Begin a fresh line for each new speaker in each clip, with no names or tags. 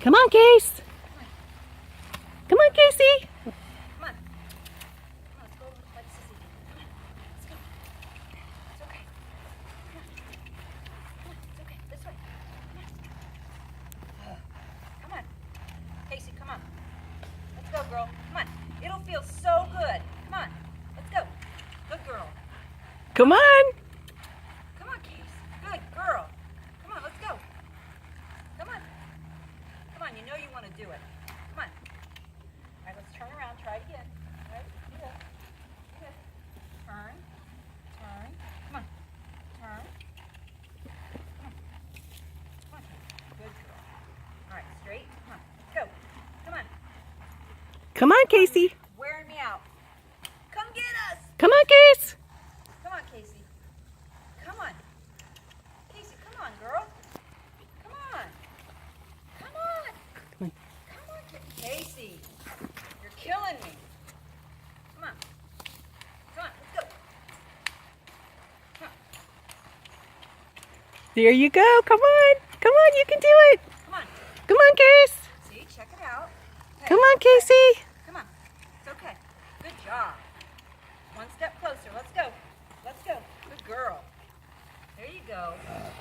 Come on, Case. Come on, Casey.
Come on. Come on, let's go like Sissy. Come on, let's go. It's okay. Come on. Come on, it's okay. This way. Come on. Come on. Casey, come on. Let's go, girl. Come on. It'll feel so good. Come on. Let's go. Good girl.
Come on.
Come on, Case. Good girl. Come on, let's go. Come on. Come on, you know you want to do it. Come on. All right, let's turn around. Try it again. All right, do that. Do that. Turn. Turn. Come on. Turn. Come on. Come on, Case. Good girl. All right, straight. Come on. Let's go. Come on.
Come on, Casey.
Wearing me out. Come get us.
Come on, Case.
Come on, Casey. Come on. Casey, come on, girl. Come on. Come on.
Come on.
Come on, Casey. You're killing me. Come on. Come on, let's go. Come on.
There you go. Come on. Come on, you can do it.
Come on.
Come on, Case.
See, check it out. Okay,
Come on,
okay.
Casey.
Come on. It's okay. Good job. One step closer. Let's go. Let's go. Good girl. There you go.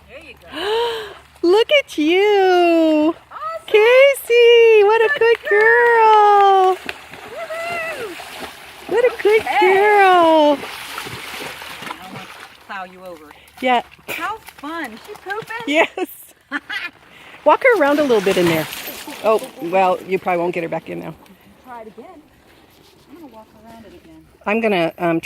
There you go.
Look at you.
Awesome.
Casey, what a good girl.
Woohoo!
What a good
Okay.
girl.
I don't want to plow you over.
Yeah.
How fun. Is she pooping?
Yes. Walk her around a little bit in there. Oh, well, you probably won't get her back in now.
Try it again. I'm going to walk around it again.
I'm going to try and